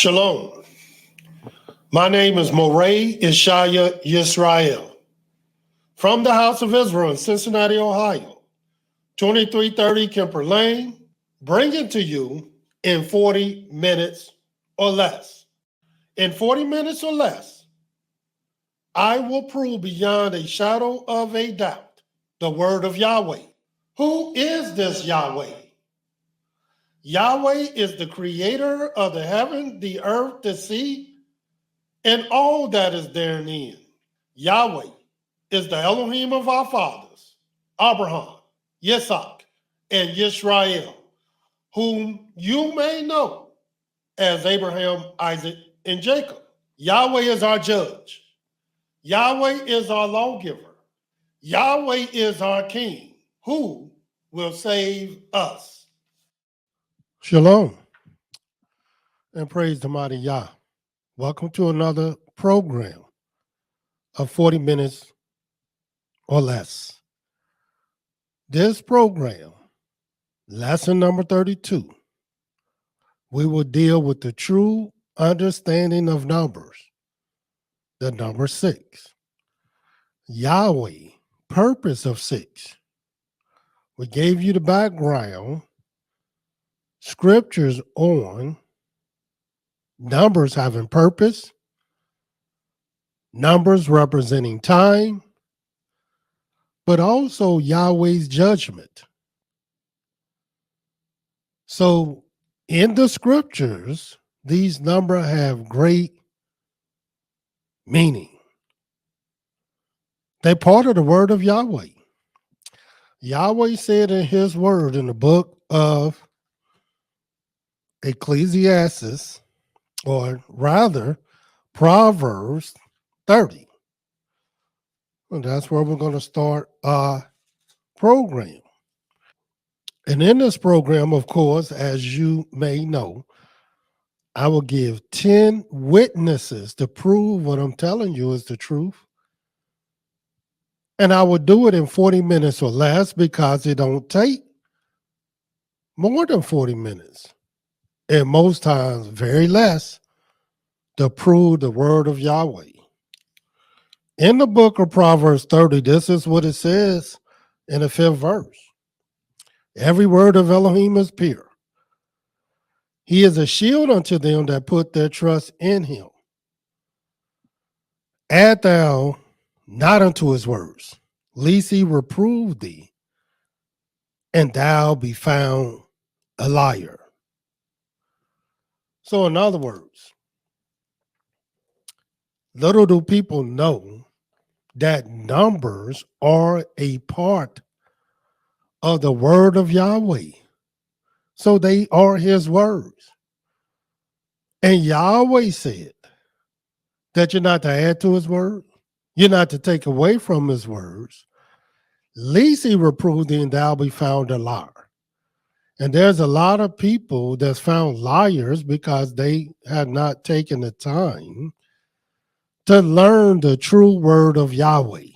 Shalom. My name is MOREH ISHIYAH Yisrael from the House of Israel in Cincinnati, Ohio, 2330 Kemper Lane, bringing to you in 40 minutes or less. In 40 minutes or less, I will prove beyond a shadow of a doubt the word of Yahweh. Who is this Yahweh? Yahweh is the creator of the heaven, the earth, the sea, and all that is therein. Yahweh is the Elohim of our fathers, Abraham, Yitzhak, and Yisrael, whom you may know as Abraham, Isaac, and Jacob. Yahweh is our judge. Yahweh is our lawgiver. Yahweh is our king, who will save us. Shalom, and praise the mighty Yah. Welcome to another program of 40 minutes or less. This program, lesson number 32, we will deal with the true understanding of numbers, the number 6. Yahweh, purpose of 6. We gave you the background, scriptures on numbers having purpose, numbers representing time, but also Yahweh's judgment. So in the scriptures, these numbers have great meaning. They're part of the word of Yahweh. Yahweh said in his word in the book of Ecclesiastes, or rather Proverbs 30. And that's where we're going to start our program. And in this program, of course, as you may know, I will give 10 witnesses to prove what I'm telling you is the truth. And I will do it in 40 minutes or less because it don't take more than 40 minutes. And most times, very less, to prove the word of Yahweh. In the book of Proverbs 30, this is what it says in the 5th verse. Every word of Elohim is pure. He is a shield unto them that put their trust in him. Add thou not unto his words, lest he reprove thee, and thou be found a liar. So in other words, little do people know that numbers are a part of the word of Yahweh. So they are his words. And Yahweh said that you're not to add to his word. You're not to take away from his words. Lest he reprove thee and thou be found a liar. And there's a lot of people that's found liars because they have not taken the time to learn the true word of Yahweh.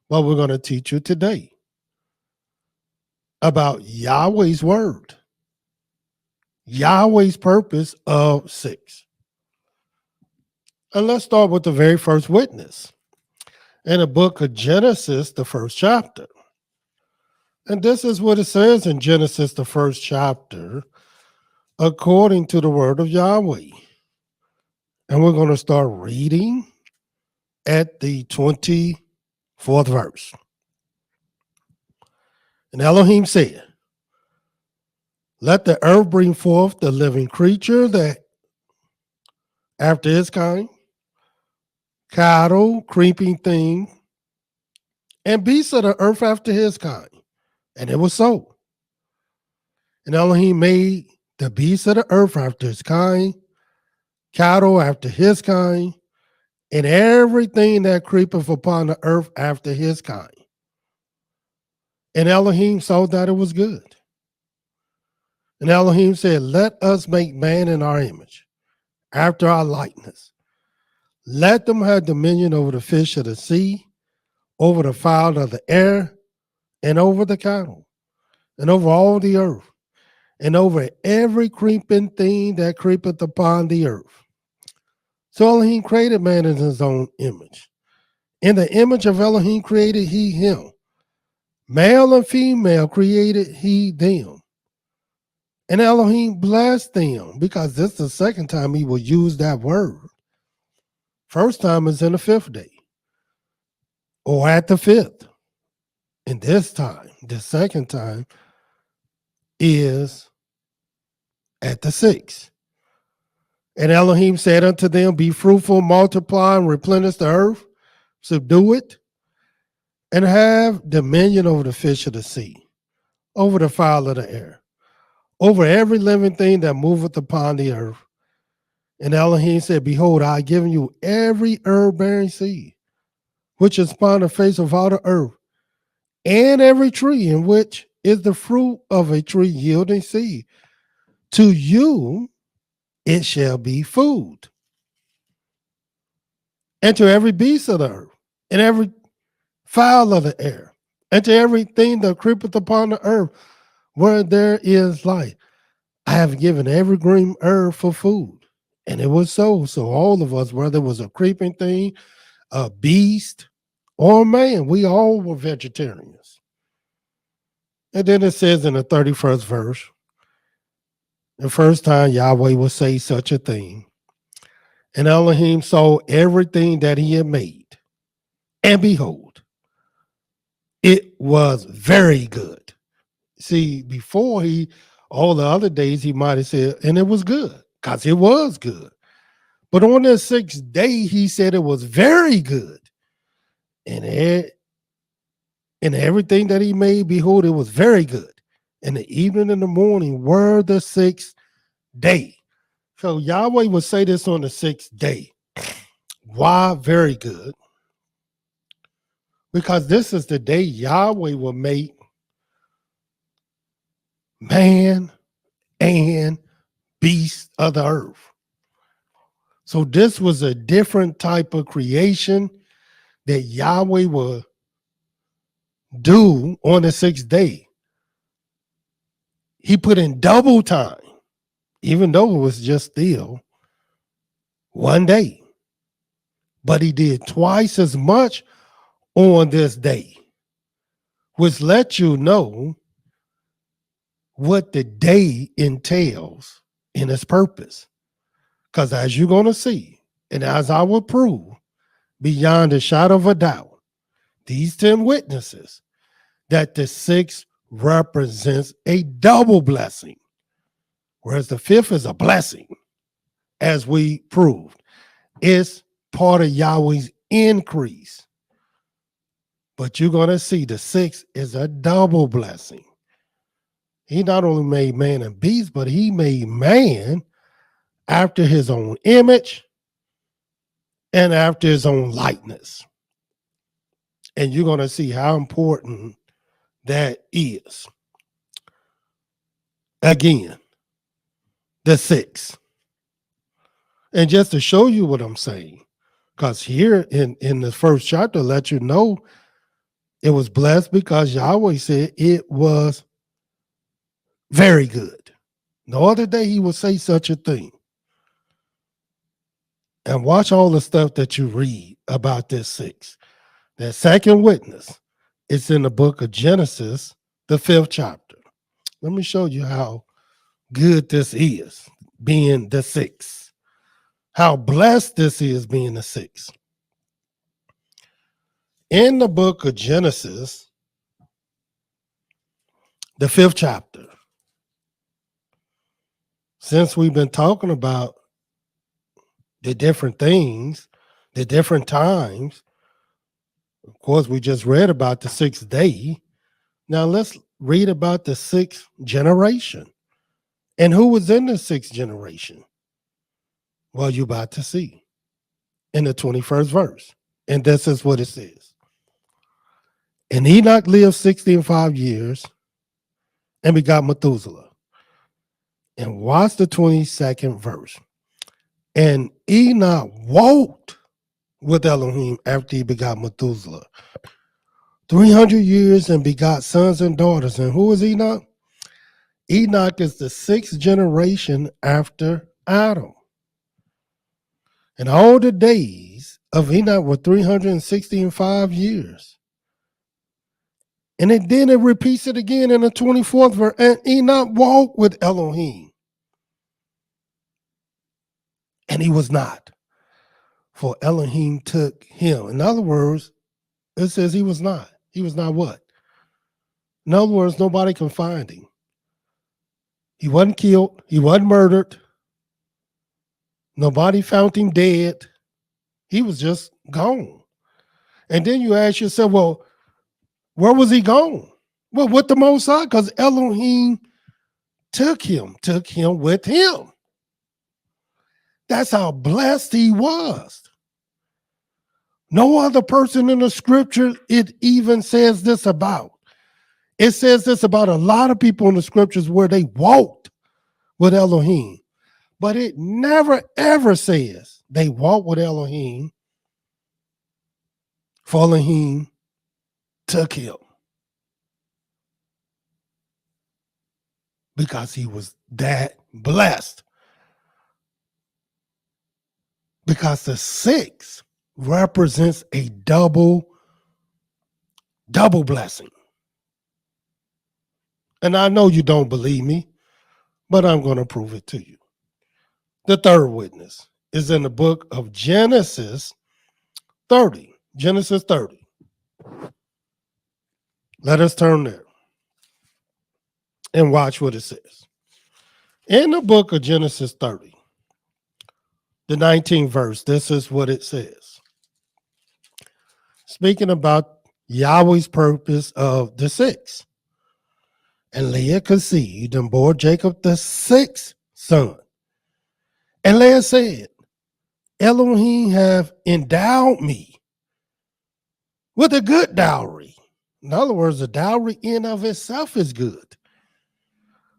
What we're going to teach you today about Yahweh's word, Yahweh's purpose of 6. And let's start with the very first witness in the book of Genesis, the 1st chapter. And this is what it says in Genesis, the 1st chapter, according to the word of Yahweh. And we're going to start reading at the 24th verse. And Elohim said, let the earth bring forth the living creature that after his kind, cattle, creeping thing, and beasts of the earth after his kind. And it was so. And Elohim made the beasts of the earth after his kind, cattle after his kind, and everything that creepeth upon the earth after his kind. And Elohim saw that it was good. And Elohim said, let us make man in our image, after our likeness. Let them have dominion over the fish of the sea, over the fowl of the air, and over the cattle, and over all the earth, and over every creeping thing that creepeth upon the earth. So Elohim created man in his own image. In the image of Elohim created he him. Male and female created he them. And Elohim blessed them, because this is the second time he will use that word. First time is in the fifth day, or at the fifth. And this time, the second time, is at the sixth. And Elohim said unto them, be fruitful, multiply, and replenish the earth, subdue it, and have dominion over the fish of the sea, over the fowl of the air, over every living thing that moveth upon the earth. And Elohim said, behold, I have given you every herb-bearing seed, which is upon the face of all the earth, and every tree in which is the fruit of a tree yielding seed. To you it shall be food. And to every beast of the earth, and every fowl of the air, and to everything that creepeth upon the earth, where there is life, I have given every green herb for food. And it was so. So all of us, whether it was a creeping thing, a beast, or a man, we all were vegetarians. And then it says in the 31st verse, the first time Yahweh will say such a thing. And Elohim saw everything that he had made. And behold, it was very good. See, before all the other days, he might have said, and it was good, because it was good. But on the sixth day, he said it was very good. And everything that he made, behold, it was very good. And the evening and the morning were the sixth day. So Yahweh would say this on the sixth day. Why very good? Because this is the day Yahweh will make man and beast of the earth. So this was a different type of creation that Yahweh will do on the sixth day. He put in double time, even though it was just still one day. But he did twice as much on this day, which lets you know what the day entails in its purpose. Because as you're going to see, and as I will prove, beyond a shadow of a doubt, these 10 witnesses, that the sixth represents a double blessing, whereas the fifth is a blessing, as we proved. It's part of Yahweh's increase. But you're going to see the sixth is a double blessing. He not only made man and beast, but he made man after his own image and after his own likeness. And you're going to see how important that is. Again, the sixth. And just to show you what I'm saying, because here in the first chapter, let you know it was blessed because Yahweh said it was very good. No other day he would say such a thing. And watch all the stuff that you read about this six. That second witness is in the book of Genesis, the 5th chapter. Let me show you how good this is, being the sixth. How blessed this is, being the sixth. In the book of Genesis, the 5th chapter, since we've been talking about the different things, the different times, of course, we just read about the sixth day. Now let's read about the sixth generation. And who was in the sixth generation? Well, you're about to see in the 21st verse. And this is what it says. And Enoch lived 65 years and begot Methuselah. And watch the 22nd verse. And Enoch walked with Elohim after he begot Methuselah 300 years and begot sons and daughters. And who is Enoch? Enoch is the sixth generation after Adam. And all the days of Enoch were 365 years. And then it repeats it again in the 24th verse. And Enoch walked with Elohim. And he was not, for Elohim took him. In other words, it says he was not. He was not what? In other words, nobody can find him. He wasn't killed. He wasn't murdered. Nobody found him dead. He was just gone. And then you ask yourself, well, where was he gone? Well, with the Most High, because Elohim took him with him. That's how blessed he was. No other person in the scripture it even says this about. It says this about a lot of people in the scriptures where they walked with Elohim. But it never, ever says they walked with Elohim, for Elohim took him. Because he was that blessed. Because the six represents a double blessing. And I know you don't believe me, but I'm going to prove it to you. The third witness is in the book of Genesis 30. Genesis 30. Let us turn there and watch what it says. In the book of Genesis 30, the 19th verse, this is what it says. Speaking about Yahweh's purpose of the six. And Leah conceived and bore Jacob the sixth son. And Leah said, Elohim have endowed me with a good dowry. In other words, the dowry in of itself is good.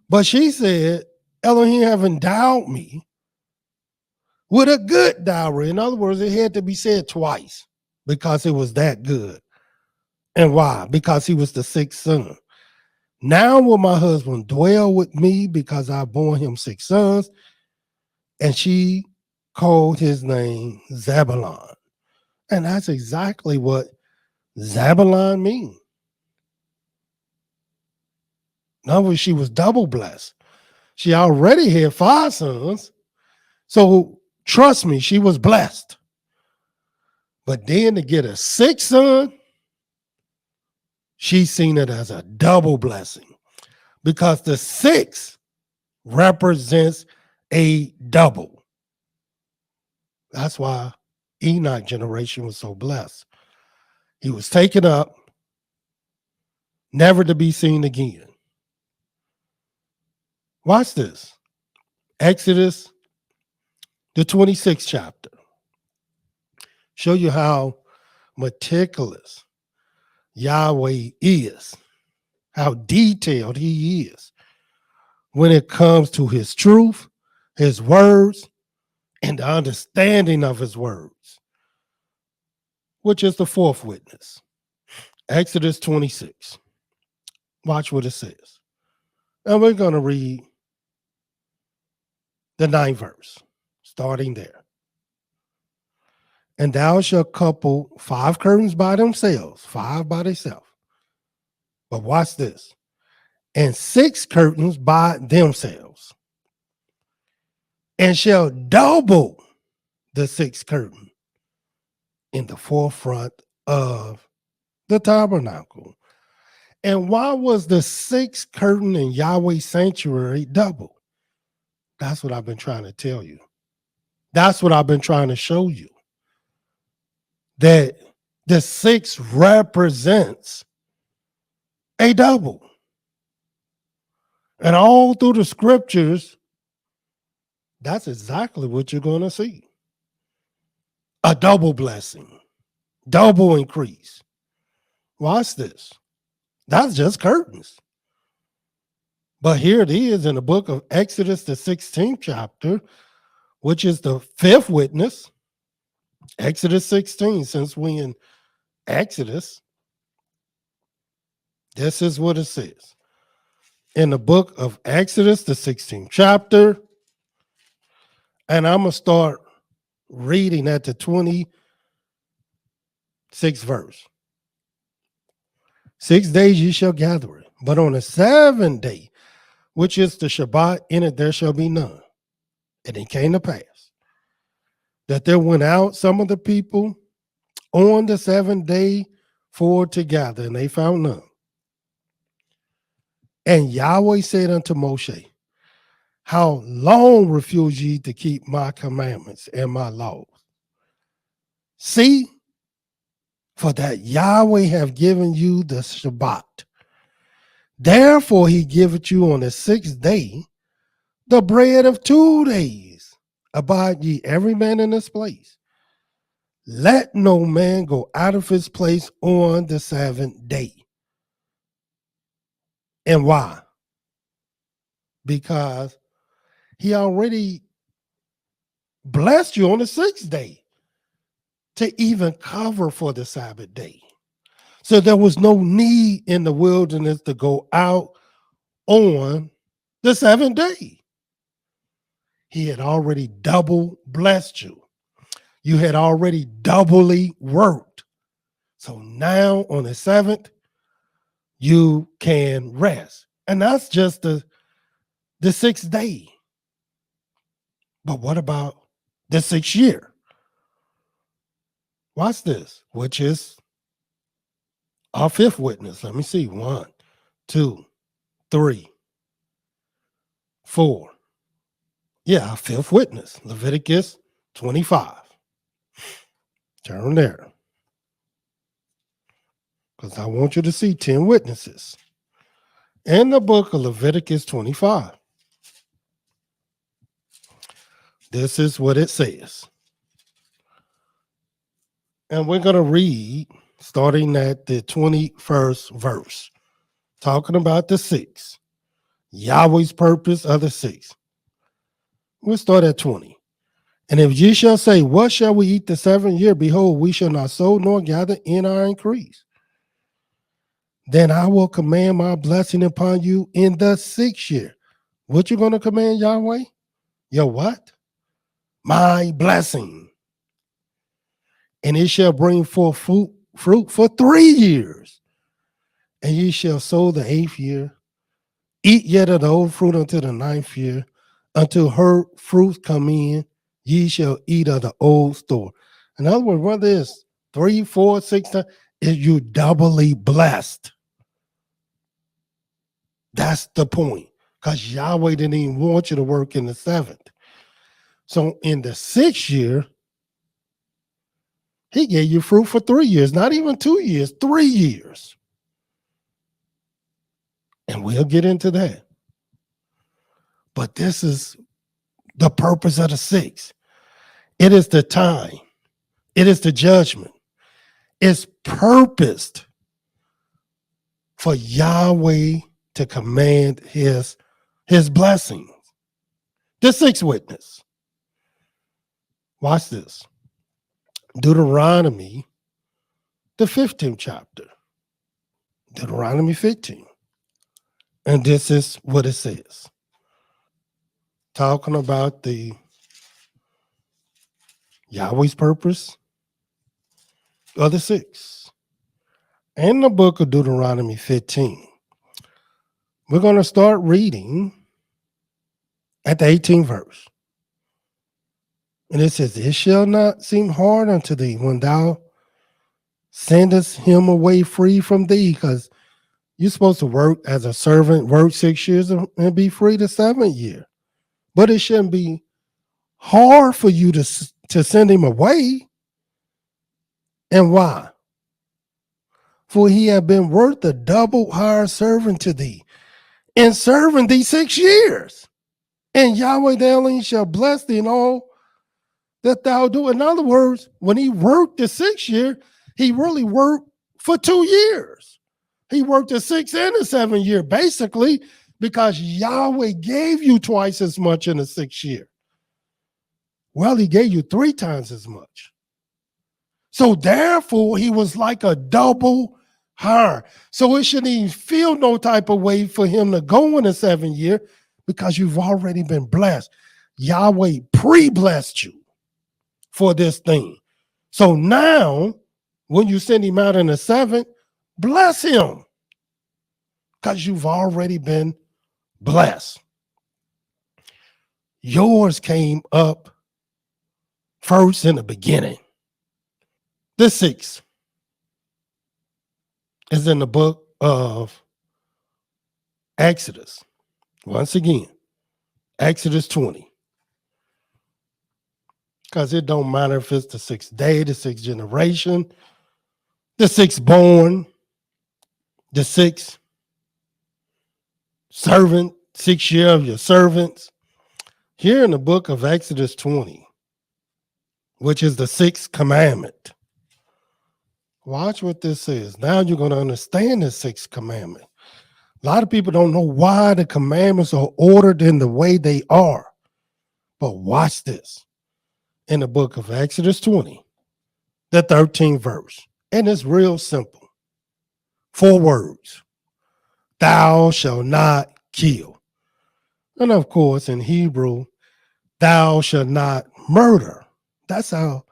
But she said, Elohim have endowed me with a good dowry. In other words, it had to be said twice because it was that good. And why? Because he was the sixth son. Now will my husband dwell with me because I bore him six sons. And she called his name Zebulon. And that's exactly what Zebulon means. In other words, she was double blessed. She already had five sons. So trust me, she was blessed. But then to get a sixth son, she's seen it as a double blessing because the six represents a double. That's why Enoch generation was so blessed. He was taken up, never to be seen again. Watch this. Exodus, the 26th chapter. Show you how meticulous Yahweh is, how detailed he is when it comes to his truth, his words, and the understanding of his words, which is the fourth witness. Exodus 26. Watch what it says. And we're going to read the 9th verse, starting there. And thou shalt couple 5 curtains by themselves, 5 by themselves. But watch this. And 6 curtains by themselves. And shall double the 6th curtain in the forefront of the tabernacle. And why was the 6th curtain in Yahweh's sanctuary double? That's what I've been trying to tell you. That's what I've been trying to show you. That the 6 represents a double. And all through the scriptures, that's exactly what you're going to see. A double blessing, double increase. Watch this. That's just curtains. But here it is in the book of Exodus, the 16th chapter, which is the 5th witness. Exodus 16, since we in Exodus, this is what it says. in the book of Exodus, the 16th chapter. And I'm going to start reading at the 26th verse. 6 days ye shall gather it, but on the seventh day, which is the Shabbat, in it there shall be none. And it came to pass that there went out some of the people on the seventh day for to gather, and they found none. And Yahweh said unto Moshe, how long refuse ye to keep my commandments and my laws? See, for that Yahweh have given you the Shabbat. Therefore he giveth you on the sixth day the bread of 2 days. Abide ye every man in his place. Let no man go out of his place on the seventh day. And why? Because he already blessed you on the sixth day to even cover for the Sabbath day. So there was no need in the wilderness to go out on the seventh day. He had already double blessed you. You had already doubly worked. So now on the seventh, you can rest. And that's just the sixth day. But what about the 6th year? Watch this, which is our fifth witness. Let me see. 1, 2, 3, 4. Yeah, our fifth witness, Leviticus 25. Turn there. Because I want you to see 10 witnesses in the book of Leviticus 25. This is what it says. And we're going to read starting at the 21st verse, talking about the 6. Yahweh's purpose of the 6. We'll start at 20. And if ye shall say, what shall we eat the 7th year? Behold, we shall not sow nor gather in our increase. Then I will command my blessing upon you in the 6th year. What you going to command, Yahweh? Your what? My blessing. And it shall bring forth fruit for 3 years. And ye shall sow the 8th year. Eat yet of the old fruit until the 9th year. Until her fruits come in, ye shall eat of the old store. In other words, whether it's 3, 4, 6 times, you doubly blessed. That's the point. Because Yahweh didn't even want you to work in the 7th. So in the 6th year, he gave you fruit for 3 years, not even 2 years, 3 years. And we'll get into that. But this is the purpose of the 6th. It is the time. It is the judgment. It's purposed for Yahweh to command his blessings. The 6th witness. Watch this. Deuteronomy, the 15th chapter. Deuteronomy 15. And this is what it says. Talking about the Yahweh's purpose of the 6. In the book of Deuteronomy 15, we're going to start reading at the 18th verse. And it says, it shall not seem hard unto thee when thou sendest him away free from thee, because you're supposed to work as a servant, work 6 years and be free the 7th year. But it shouldn't be hard for you to send him away. And why? For he had been worth a double higher servant to thee, and serving thee 6 years. And Yahweh the Elohim shall bless thee in all that thou do. In other words, when he worked the 6th year, he really worked for 2 years. He worked the 6th and the 7th year, basically, because Yahweh gave you twice as much in the 6th year. Well, he gave you 3 times as much. So therefore, he was like a double Hard. So it shouldn't even feel no type of way for him to go in the 7th year because you've already been blessed. Yahweh pre-blessed you for this thing. So now, when you send him out in the 7th, bless him because you've already been blessed. Yours came up first in the beginning. The 6th is in the book of Exodus. Once again, Exodus 20. Because it don't matter if it's the 6th day, the 6th generation, the 6th born, the 6th servant, 6th year of your servants. Here in the book of Exodus 20, which is the 6th commandment. Watch what this says. Now you're going to understand the 6th commandment. A lot of people don't know why the commandments are ordered in the way they are. But watch this. In the book of Exodus 20, the 13th verse. And it's real simple. 4 words. Thou shalt not kill. And of course, in Hebrew, thou shalt not murder. That's how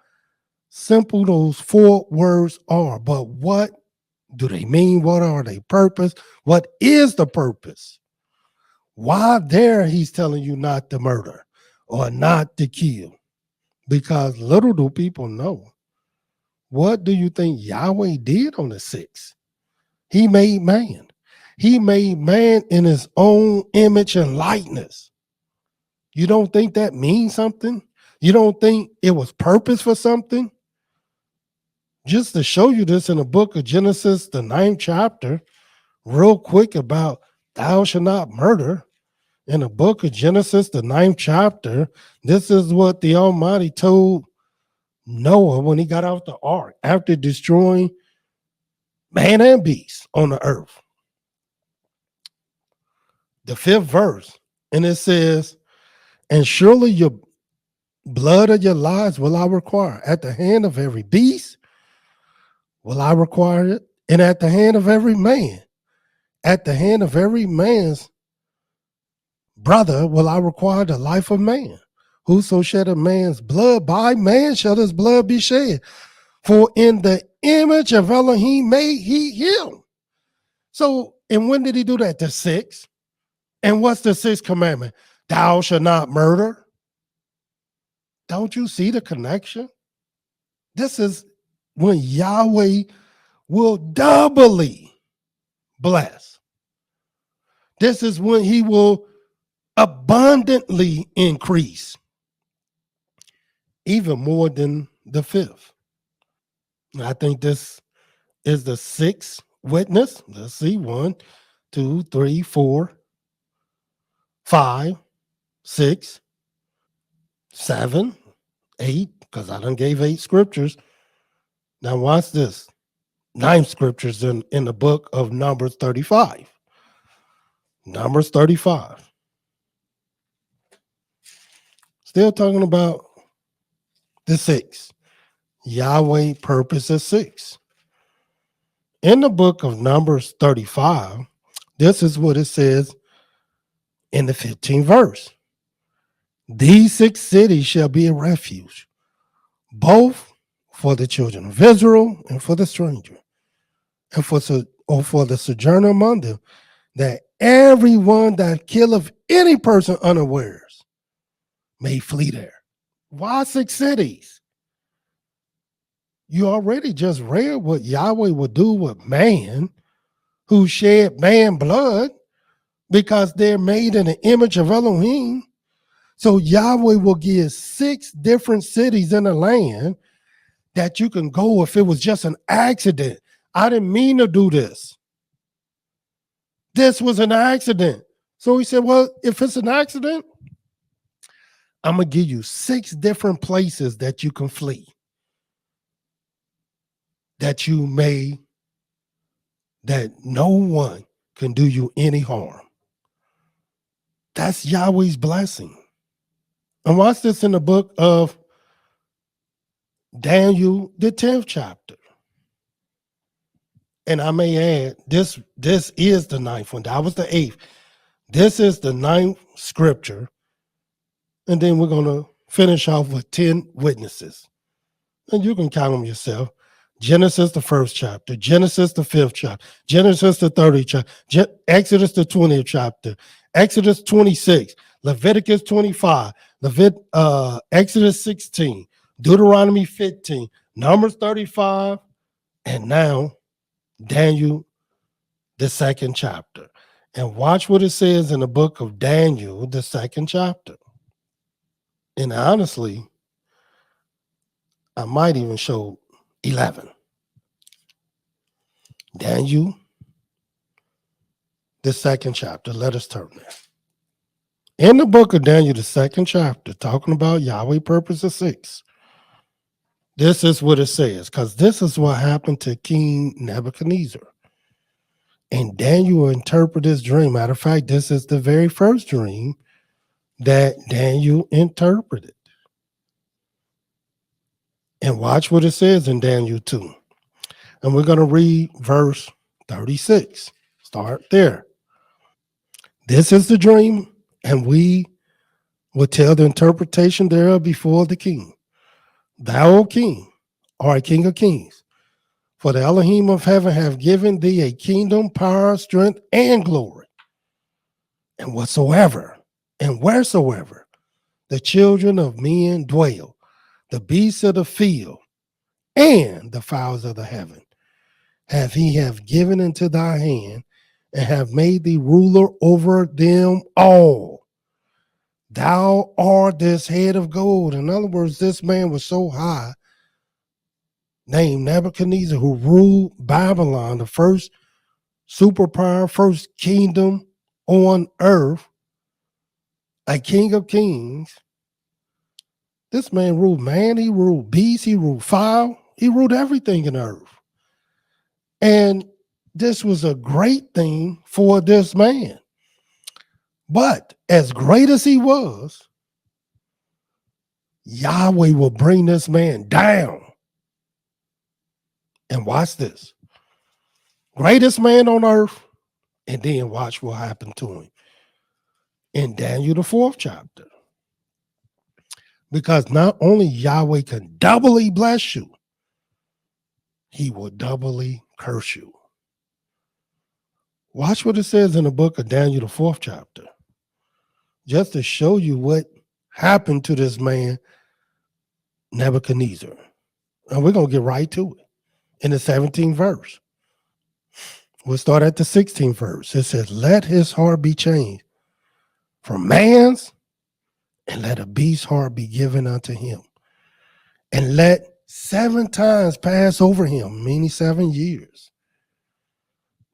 simple those 4 words are. But what do they mean? What are they purpose? What is the purpose? Why there he's telling you not to murder or not to kill? Because little do people know. What do you think Yahweh did on the 6th? He made man. He made man in his own image and likeness. You don't think that means something? You don't think it was purpose for something? Just to show you this in the book of Genesis, the 9th chapter, real quick about thou shalt not murder. In the book of Genesis, the 9th chapter, this is what the Almighty told Noah when he got out the ark after destroying man and beast on the earth. The 5th verse, and it says, and surely your blood of your lives will I require. At the hand of every beast will I require it, and at the hand of every man. At the hand of every man's brother will I require the life of man. Whoso shed a man's blood, by man shall his blood be shed. For in the image of Elohim made he him. So, and when did he do that? The 6th. And what's the 6th commandment? Thou shalt not murder. Don't you see the connection? This is when Yahweh will doubly bless. This is when he will abundantly increase, even more than the 5th. I think this is the 6th witness. Let's see, 1, 2, 3, 4, 5, 6, 7, 8, because I done gave 8 scriptures. Now watch this. 9 scriptures in the book of Numbers 35. Numbers 35. Still talking about the 6. Yahweh purpose is 6. In the book of Numbers 35, this is what it says in the 15th verse. These 6 cities shall be a refuge, both for the children of Israel and for the stranger, and for the sojourner among them, that everyone that killeth any person unawares may flee there. Why 6 cities? You already just read what Yahweh will do with man who shed man blood because they're made in the image of Elohim. So Yahweh will give 6 different cities in the land that you can go if it was just an accident. I didn't mean to do this. This was an accident. So he said, well, if it's an accident, I'm going to give you 6 different places that you can flee, that no one can do you any harm. That's Yahweh's blessing. And watch this in the book of Daniel, the 10th chapter. And I may add, this is the ninth one. That was the eighth. This is the ninth scripture. And then we're going to finish off with 10 witnesses. And you can count them yourself. Genesis, the first chapter. Genesis, the fifth chapter. Genesis, the 30th chapter. Exodus, the 20th chapter. Exodus 26. Leviticus 25. Exodus 16. Deuteronomy 15. Numbers 35. And now, Daniel, the second chapter. And watch what it says in the book of Daniel, the second chapter. And honestly, I might even show 11. Daniel, the second chapter. Let us turn there. In the book of Daniel, the second chapter, talking about Yahweh purpose of 6. This is what it says, because this is what happened to King Nebuchadnezzar. And Daniel interpreted his dream. Matter of fact, this is the very first dream that Daniel interpreted. And watch what it says in Daniel 2. And we're going to read verse 36. Start there. This is the dream, and we will tell the interpretation thereof before the king. Thou, O king, art a king of kings. For the Elohim of heaven have given thee a kingdom, power, strength, and glory. And whatsoever and wheresoever the children of men dwell, the beasts of the field, and the fowls of the heaven, have given into thy hand, and have made thee ruler over them all. Thou art this head of gold. In other words, this man was so high, named Nebuchadnezzar, who ruled Babylon, the first superpower, first kingdom on earth, a king of kings. This man ruled man, he ruled beast, he ruled fowl, he ruled everything in earth. And this was a great thing for this man. But as great as he was, Yahweh will bring this man down. And watch this. Greatest man on earth, and then watch what happened to him in Daniel, the 4th chapter. Because not only Yahweh can doubly bless you, he will doubly curse you. Watch what it says in the book of Daniel, the 4th chapter, just to show you what happened to this man, Nebuchadnezzar. And we're going to get right to it in the 17th verse. We'll start at the 16th verse. It says, let his heart be changed from man's, and let a beast's heart be given unto him. And let 7 times pass over him, meaning 7 years.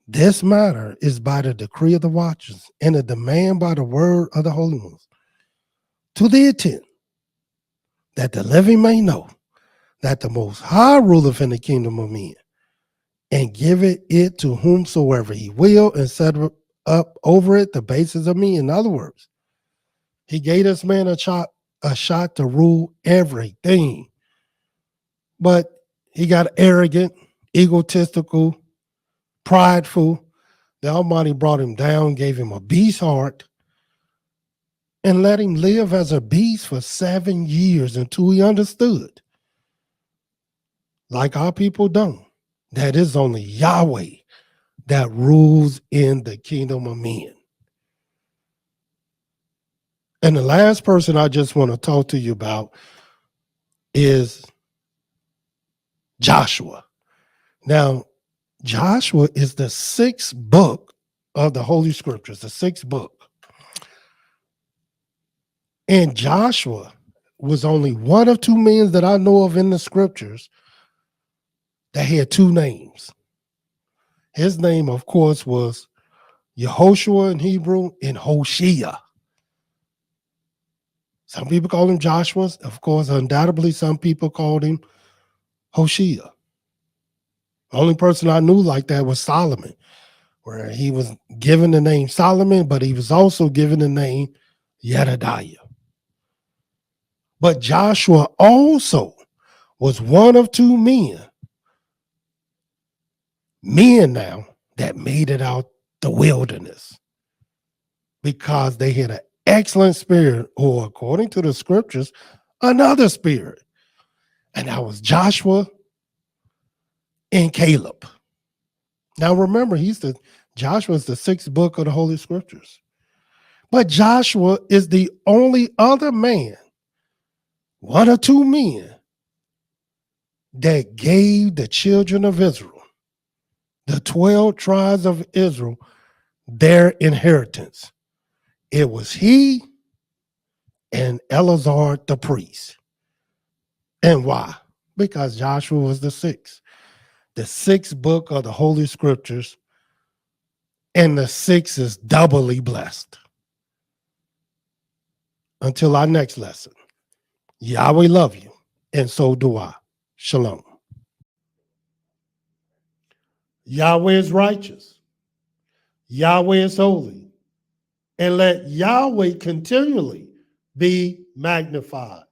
This matter is by the decree of the watchers, and a demand by the word of the holy ones, to the intent that the living may know that the Most High ruleth in the kingdom of men, and giveth it to whomsoever he will, and set up over it the basis of men. In other words, he gave this man a shot to rule everything. But he got arrogant, egotistical, prideful. The Almighty brought him down, gave him a beast heart, and let him live as a beast for 7 years until he understood, like our people don't, that it's only Yahweh that rules in the kingdom of men. And the last person I just want to talk to you about is Joshua. Now, Joshua is the 6th book of the Holy Scriptures, the 6th book. And Joshua was only one of 2 men that I know of in the Scriptures that had 2 names. His name, of course, was Yehoshua in Hebrew and Hoshiah. Some people call him Joshua. Of course, undoubtedly, some people called him Hoshiah. The only person I knew like that was Solomon, where he was given the name Solomon, but he was also given the name Jedediah. But Joshua also was one of 2 men men now that made it out the wilderness because they had an excellent spirit, or according to the scriptures, another spirit. And that was Joshua and Caleb. Now remember, Joshua is the sixth book of the Holy Scriptures. But Joshua is the only other man, one or two men, that gave the children of Israel, the 12 tribes of Israel, their inheritance. It was he and Eleazar the priest. And why? Because Joshua was the sixth book of the Holy Scriptures, and the sixth is doubly blessed. Until our next lesson, Yahweh love you, and so do I. Shalom. Yahweh is righteous. Yahweh is holy. And let Yahweh continually be magnified.